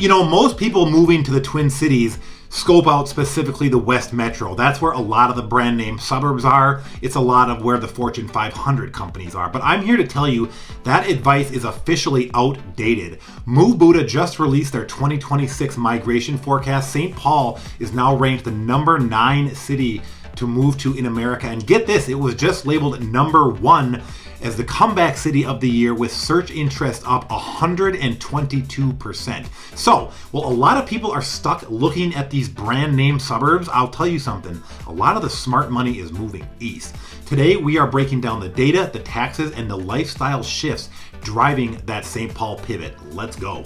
You know, most people moving to the Twin Cities scope out specifically the West Metro. That's where a lot of the brand name suburbs are. It's a lot of where the Fortune 500 companies are. But I'm here to tell you that advice is officially outdated. Move Buddha just released their 2026 migration forecast. St. Paul is now ranked the number 9 city to move to in America. And get this, it was just labeled number 1 as the comeback city of the year, with search interest up 122%. So, while a lot of people are stuck looking at these brand name suburbs, I'll tell you something, a lot of the smart money is moving east. Today, we are breaking down the data, the taxes, and the lifestyle shifts driving that St. Paul pivot. Let's go.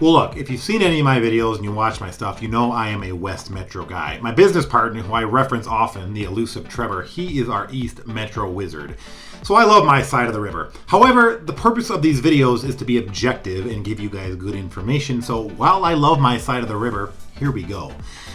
Well, look, if you've seen any of my videos and you watch my stuff, you know I am a West Metro guy. My business partner, who I reference often, the elusive Trevor, he is our East Metro wizard. So I love my side of the river. However, the purpose of these videos is to be objective and give you guys good information. So while I love my side of the river, here we go.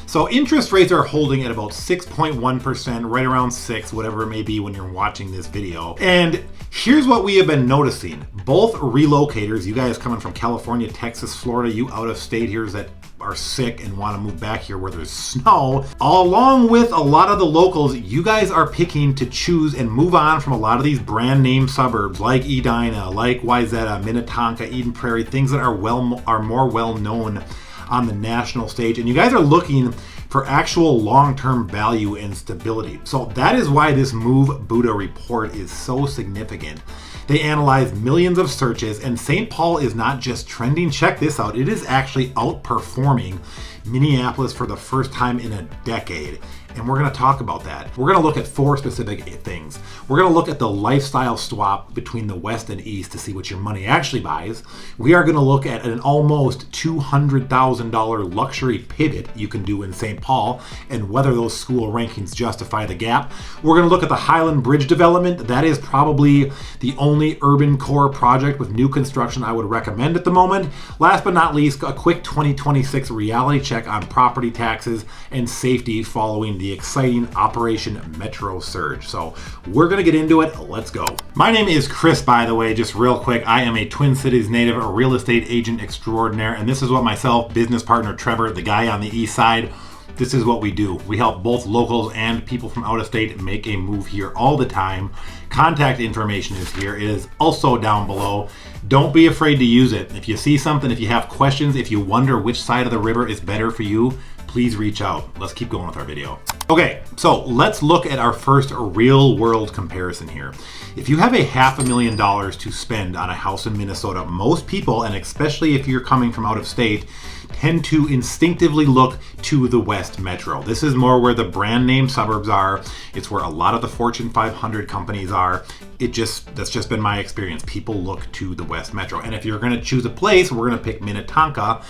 So interest rates are holding at about 6.1%, right around 6, whatever it may be when you're watching this video. And here's what we have been noticing. Both relocators, you guys coming from California, Texas, Florida, you out of state here that are sick and want to move back here where there's snow, along with a lot of the locals, you guys are picking to choose and move on from a lot of these brand name suburbs like Edina, like Wayzata, Minnetonka, Eden Prairie, things that are more well known on the national stage, and you guys are looking for actual long-term value and stability. So that is why this Move Buddha report is so significant. They analyze millions of searches, and St. Paul is not just trending. Check this out. It is actually outperforming Minneapolis for the first time in a decade. And we're going to talk about that. We're going to look at 4 specific things. We're going to look at the lifestyle swap between the West and East to see what your money actually buys. We are going to look at an almost $200,000 luxury pivot you can do in St. Paul and whether those school rankings justify the gap. We're going to look at the Highland Bridge development. That is probably the only urban core project with new construction I would recommend at the moment. Last but not least, a quick 2026 reality check on property taxes and safety following the exciting Operation Metro Surge. So we're going to get into it. Let's go. My name is Chris, by the way, just real quick. I am a Twin Cities native, a real estate agent extraordinaire, and this is what myself, business partner Trevor, the guy on the east side, this is what we do. We help both locals and people from out of state make a move here all the time. Contact information is here. It is also down below. Don't be afraid to use it. If you see something, if you have questions, if you wonder which side of the river is better for you, please reach out. Let's keep going with our video. Okay, so let's look at our first real world comparison here. If you have $500,000 to spend on a house in Minnesota, most people, and especially if you're coming from out of state, tend to instinctively look to the West Metro. This is more where the brand name suburbs are. It's where a lot of the Fortune 500 companies are. That's just been my experience. People look to the West Metro. And if you're going to choose a place, we're going to pick Minnetonka.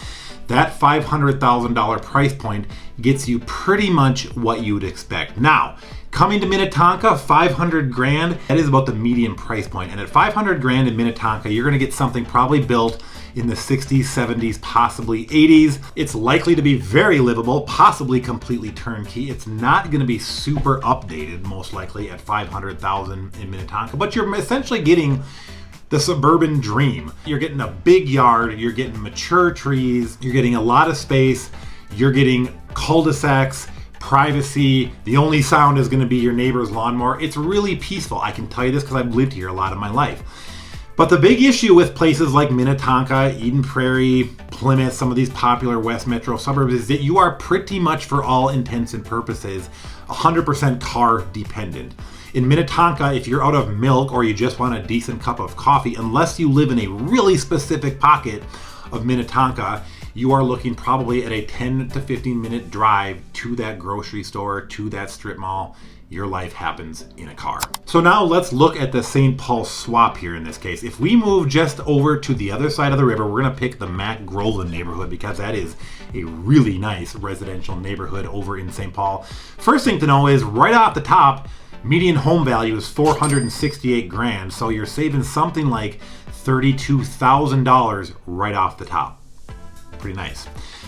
That $500,000 price point gets you pretty much what you would expect. Now, coming to Minnetonka, 500 grand, that is about the median price point. And at 500 grand in Minnetonka, you're gonna get something probably built in the 60s, 70s, possibly 80s. It's likely to be very livable, possibly completely turnkey. It's not gonna be super updated, most likely at 500,000 in Minnetonka, but you're essentially getting the suburban dream. You're getting a big yard, you're getting mature trees, you're getting a lot of space, you're getting cul-de-sacs, privacy. The only sound is going to be your neighbor's lawnmower. It's really peaceful. I can tell you this because I've lived here a lot of my life. But the big issue with places like Minnetonka, Eden Prairie, Plymouth, some of these popular West Metro suburbs is that you are pretty much, for all intents and purposes, 100% car dependent. In Minnetonka, if you're out of milk or you just want a decent cup of coffee, unless you live in a really specific pocket of Minnetonka, you are looking probably at a 10 to 15 minute drive to that grocery store, to that strip mall. Your life happens in a car. So now let's look at the St. Paul swap here in this case. If we move just over to the other side of the river, we're gonna pick the Mac Groveland neighborhood because that is a really nice residential neighborhood over in St. Paul. First thing to know is right off the top, median home value is 468 grand. So you're saving something like $32,000 right off the top. Pretty nice.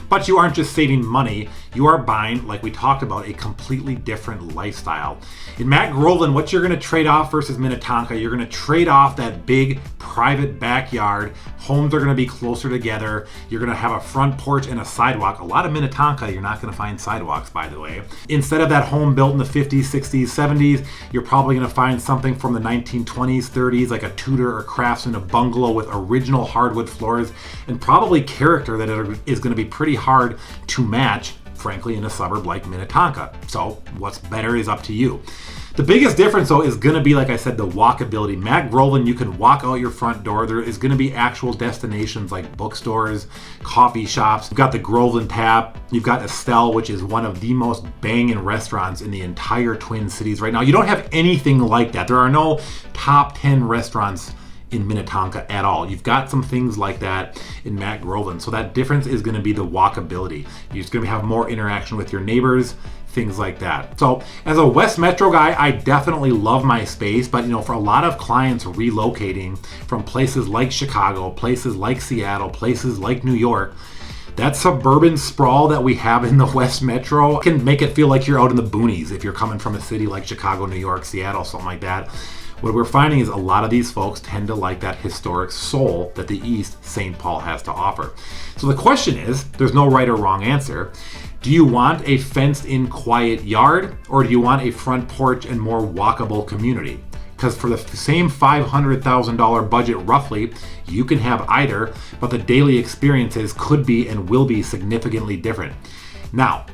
But you aren't just saving money, you are buying, like we talked about, a completely different lifestyle. In Matt Groveland, what you're going to trade off versus Minnetonka, you're going to trade off that big private backyard. Homes are going to be closer together. You're going to have a front porch and a sidewalk. A lot of Minnetonka, you're not going to find sidewalks, by the way. Instead of that home built in the 50s, 60s, 70s, you're probably going to find something from the 1920s, 30s, like a Tudor or Craftsman, a bungalow with original hardwood floors, and probably character that is going to be pretty hard to match, frankly, in a suburb like Minnetonka. So what's better is up to you. The biggest difference, though, is going to be, like I said, the walkability. Matt Groveland, you can walk out your front door. There is going to be actual destinations like bookstores, coffee shops. You've got the Groveland Tap. You've got Estelle, which is one of the most banging restaurants in the entire Twin Cities right now. You don't have anything like that. There are no top 10 restaurants in Minnetonka at all. You've got some things like that in Matt Groveland. So that difference is going to be the walkability. You're just going to have more interaction with your neighbors, things like that. So as a West Metro guy, I definitely love my space, but for a lot of clients relocating from places like Chicago, places like Seattle, places like New York, that suburban sprawl that we have in the West Metro can make it feel like you're out in the boonies if you're coming from a city like Chicago, New York, Seattle, something like that. What we're finding is a lot of these folks tend to like that historic soul that the East St. Paul has to offer. So the question is, there's no right or wrong answer. Do you want a fenced-in quiet yard, or do you want a front porch and more walkable community? Because for the same $500,000 budget roughly, you can have either, but the daily experiences could be and will be significantly different. Now,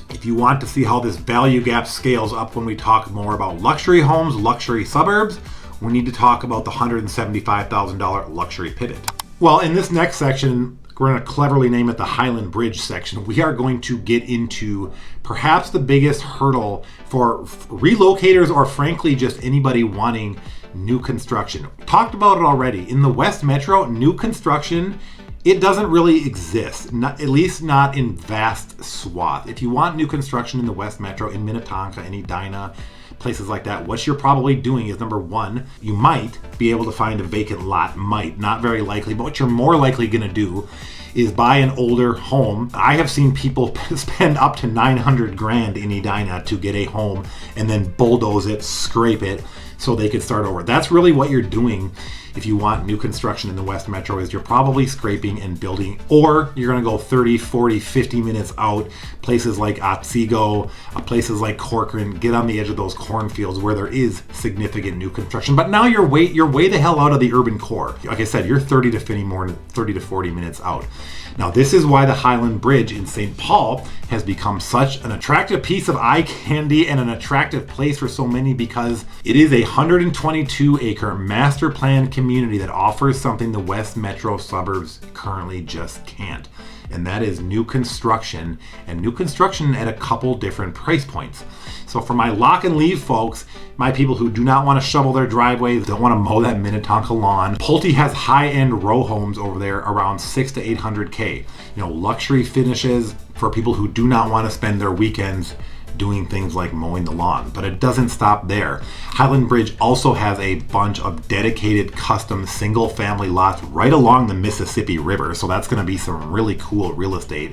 if you want to see how this value gap scales up when we talk more about luxury homes, luxury suburbs, we need to talk about the $175,000 luxury pivot. Well, in this next section, we're going to cleverly name it the Highland Bridge section. We are going to get into perhaps the biggest hurdle for relocators, or frankly, just anybody wanting new construction. Talked about it already. In the West Metro, new construction, it doesn't really exist, at least not in vast swath. If you want new construction in the West Metro, in Minnetonka, in Edina, places like that, what you're probably doing is, number one, you might be able to find a vacant lot. Might, not very likely, but what you're more likely gonna do is buy an older home. I have seen people spend up to $900,000 in Edina to get a home and then bulldoze it, scrape it, so they could start over. That's really what you're doing if you want new construction in the West Metro, is you're probably scraping and building, or you're gonna go 30, 40, 50 minutes out, places like Otsego, places like Corcoran, get on the edge of those cornfields where there is significant new construction. But now you're way the hell out of the urban core. Like I said, you're 30 to 40 minutes out. Now, this is why the Highland Bridge in St. Paul has become such an attractive piece of eye candy and an attractive place for so many, because it is a 122-acre master plan community that offers something the West Metro suburbs currently just can't. And that is new construction, and new construction at a couple different price points. So for my lock and leave folks, my people who do not want to shovel their driveways, don't want to mow that Minnetonka lawn, Pulte has high-end row homes over there around $600,000 to $800,000. Luxury finishes for people who do not want to spend their weekends doing things like mowing the lawn. But it doesn't stop there. Highland Bridge also has a bunch of dedicated custom single family lots right along the Mississippi River. So that's going to be some really cool real estate.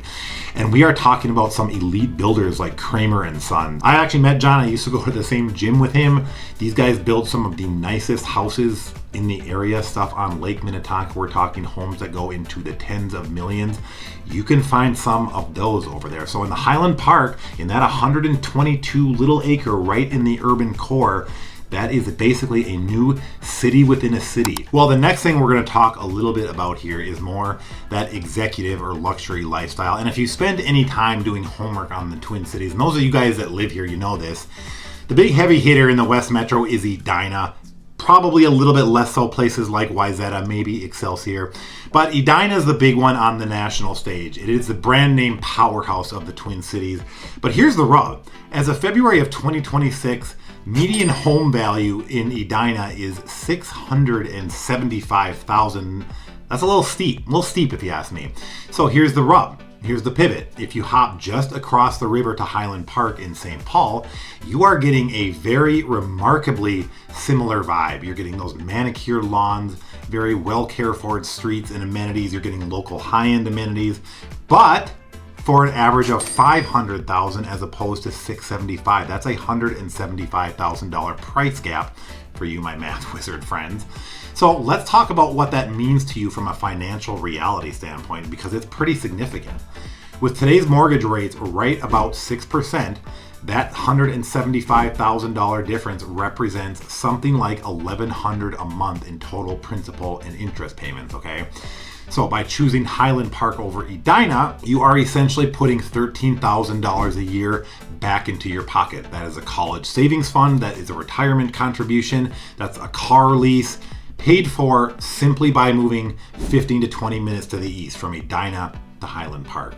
And we are talking about some elite builders like Kramer and Sons. I actually met John. I used to go to the same gym with him. These guys build some of the nicest houses in the area, stuff on Lake Minnetonka. We're talking homes that go into the tens of millions. You can find some of those over there. So in the Highland Park, in that 122 little acre right in the urban core, that is basically a new city within a city. Well, the next thing we're going to talk a little bit about here is more that executive or luxury lifestyle. And if you spend any time doing homework on the Twin Cities, and those of you guys that live here, you know this, the big heavy hitter in the West Metro is Edina. Probably a little bit less so places like Wayzata, maybe Excelsior. But Edina is the big one on the national stage. It is the brand name powerhouse of the Twin Cities. But here's the rub. As of February of 2026, median home value in Edina is $675,000. That's a little steep if you ask me. So here's the rub. Here's the pivot. If you hop just across the river to Highland Park in St. Paul, you are getting a very remarkably similar vibe. You're getting those manicured lawns, very well cared for streets and amenities. You're getting local high-end amenities. But for an average of $500,000 as opposed to $675,000. That's a $175,000 price gap for you, my math wizard friends. So let's talk about what that means to you from a financial reality standpoint, because it's pretty significant. With today's mortgage rates right about 6%, that $175,000 difference represents something like $1,100 a month in total principal and interest payments, okay? So by choosing Highland Park over Edina, you are essentially putting $13,000 a year back into your pocket. That is a college savings fund, that is a retirement contribution, that's a car lease, paid for simply by moving 15 to 20 minutes to the east from Edina to Highland Park.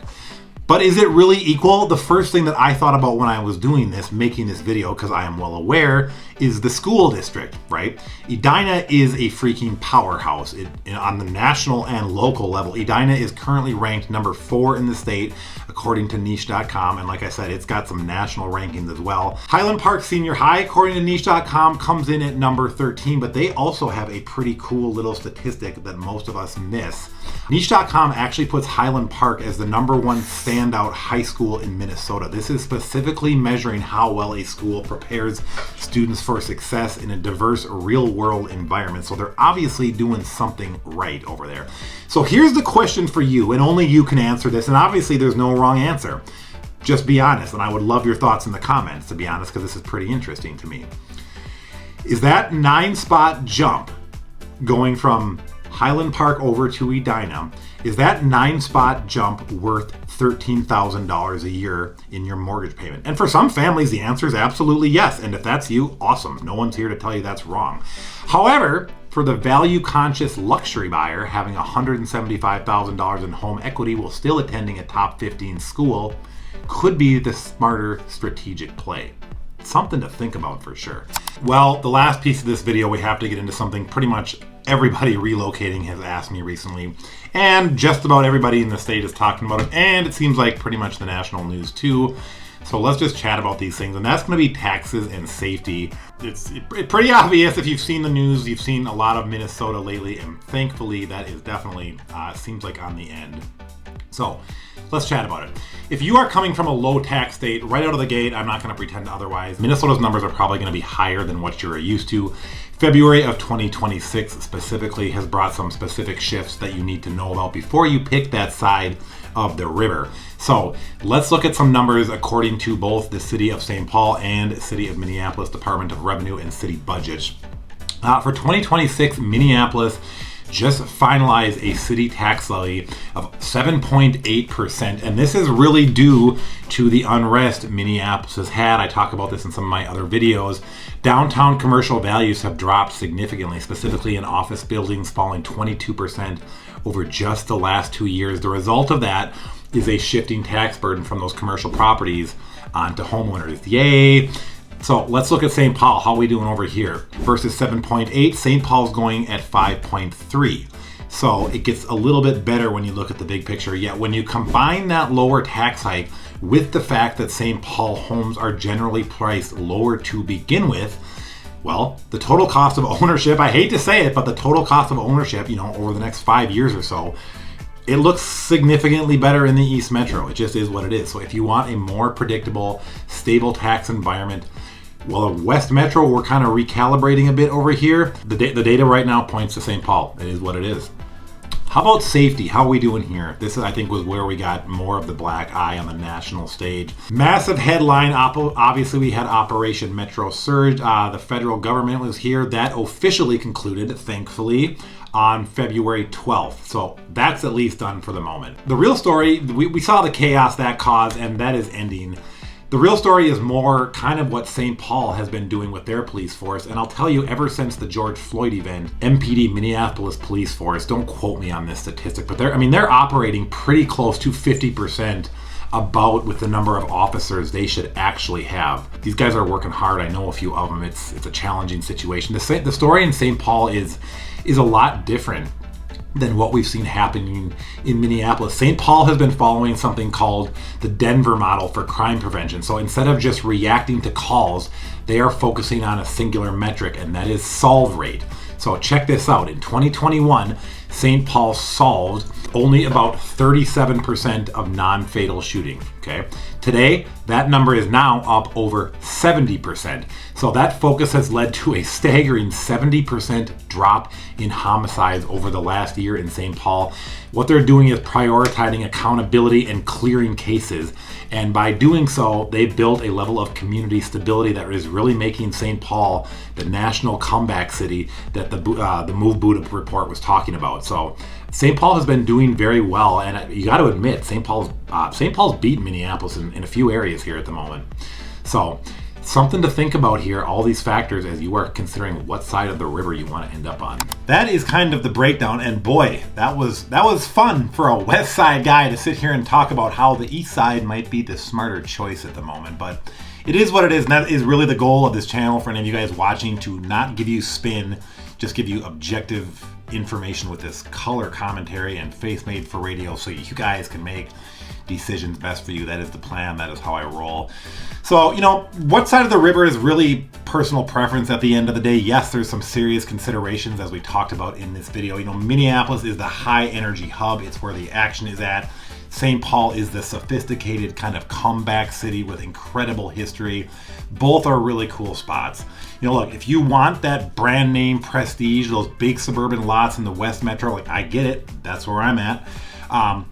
But is it really equal? The first thing that I thought about when I was doing this, making this video, because I am well aware, is the school district, right? Edina is a freaking powerhouse. On the national and local level, Edina is currently ranked number 4 in the state, according to niche.com. And like I said, it's got some national rankings as well. Highland Park Senior High, according to niche.com, comes in at number 13, but they also have a pretty cool little statistic that most of us miss. Niche.com actually puts Highland Park as the number 1 standout high school in Minnesota. This is specifically measuring how well a school prepares students for success in a diverse real-world environment. So they're obviously doing something right over there. So here's the question for you, and only you can answer this, and obviously there's no wrong answer. Just be honest, and I would love your thoughts in the comments, to be honest, because this is pretty interesting to me. Is that 9-spot jump going from Highland Park over to Edina, is that 9-spot jump worth $13,000 a year in your mortgage payment? And for some families, the answer is absolutely yes. And if that's you, awesome. No one's here to tell you that's wrong. However, for the value-conscious luxury buyer, having $175,000 in home equity while still attending a top 15 school could be the smarter strategic play. Something to think about for sure. Well, the last piece of this video, we have to get into something pretty much everybody relocating has asked me recently, and just about everybody in the state is talking about it, and it seems like pretty much the national news too. So let's just chat about these things, and that's going to be taxes and safety. It's pretty obvious if you've seen the news, you've seen a lot of Minnesota lately, and thankfully that is definitely seems like on the end. So let's chat about it. If you are coming from a low tax state right out of the gate, I'm not going to pretend otherwise. Minnesota's numbers are probably going to be higher than what you're used to. February of 2026 specifically has brought some specific shifts that you need to know about before you pick that side of the river. So let's look at some numbers according to both the City of St. Paul and City of Minneapolis Department of Revenue and city budgets. For 2026, Minneapolis just finalized a city tax levy of 7.8%, and this is really due to the unrest Minneapolis has had. I talk about this in some of my other videos. Downtown commercial values have dropped significantly, specifically in office buildings, falling 22% over just the last 2 years. The result of that is a shifting tax burden from those commercial properties onto homeowners. Yay! So let's look at St. Paul. How are we doing over here? Versus 7.8, St. Paul's going at 5.3. So it gets a little bit better when you look at the big picture. Yet when you combine that lower tax hike with the fact that St. Paul homes are generally priced lower to begin with, well, the total cost of ownership, I hate to say it, but the total cost of ownership, over the next 5 years or so, it looks significantly better in the East Metro. It just is what it is. So if you want a more predictable, stable tax environment, well, the West Metro, we're kind of recalibrating a bit over here. The data right now points to St. Paul. It is what it is. How about safety? How are we doing here? This, I think, was where we got more of the black eye on the national stage. Massive headline. Obviously, we had Operation Metro Surge. The federal government was here. That officially concluded, thankfully, on February 12th. So that's at least done for the moment. The real story, we saw the chaos that caused, and that is ending. The real story is more kind of what St. Paul has been doing with their police force. And I'll tell you, ever since the George Floyd event, MPD, Minneapolis Police Force, don't quote me on this statistic, but they're operating pretty close to 50% about with the number of officers they should actually have. These guys are working hard. I know a few of them. It's a challenging situation. The story in St. Paul is a lot different than what we've seen happening in Minneapolis. St. Paul has been following something called the Denver model for crime prevention. So instead of just reacting to calls, they are focusing on a singular metric, and that is solve rate. So check this out. In 2021, St. Paul solved only about 37% of non-fatal shooting, okay? Today, that number is now up over 70%. So that focus has led to a staggering 70% drop in homicides over the last year in St. Paul. What they're doing is prioritizing accountability and clearing cases. And by doing so, they built a level of community stability that is really making St. Paul the national comeback city that the Move Buddha report was talking about. So St. Paul has been doing very well, and you got to admit, St. Paul's beaten Minneapolis in a few areas here at the moment. So something to think about here, all these factors, as you are considering what side of the river you want to end up on. That is kind of the breakdown, and boy, that was fun for a West Side guy to sit here and talk about how the East Side might be the smarter choice at the moment. But it is what it is, and that is really the goal of this channel for any of you guys watching, to not give you spin, just give you objective information with this color commentary and faith made for radio, so you guys can make decisions best for you. That is the plan. That is how I roll. So, what side of the river is really personal preference at the end of the day. Yes, there's some serious considerations as we talked about in this video. Minneapolis is the high energy hub. It's where the action is at. St. Paul is the sophisticated kind of comeback city with incredible history. Both are really cool spots. Look, if you want that brand name prestige, those big suburban lots in the West Metro, I get it. That's where I'm at.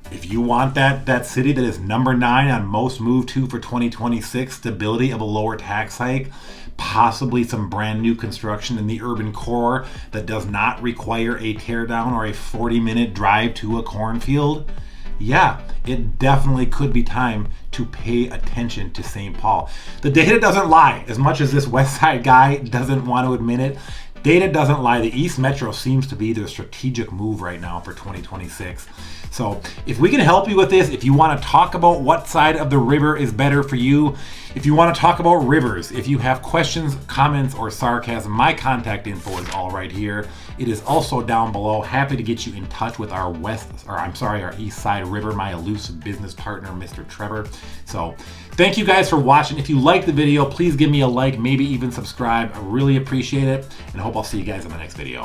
If you want that city that is number 9 on most moved to for 2026, stability of a lower tax hike, possibly some brand new construction in the urban core that does not require a tear down or a 40-minute drive to a cornfield, yeah, it definitely could be time to pay attention to St. Paul. The data doesn't lie, as much as this West Side guy doesn't want to admit it. Data doesn't lie. The East Metro seems to be the strategic move right now for 2026. So if we can help you with this, if you want to talk about what side of the river is better for you, if you want to talk about rivers, if you have questions, comments, or sarcasm, my contact info is all right here. It is also down below. Happy to get you in touch with our our East Side River, my elusive business partner, Mr. Trevor. So thank you guys for watching. If you liked the video, please give me a like, maybe even subscribe. I really appreciate it, and I hope I'll see you guys in the next video.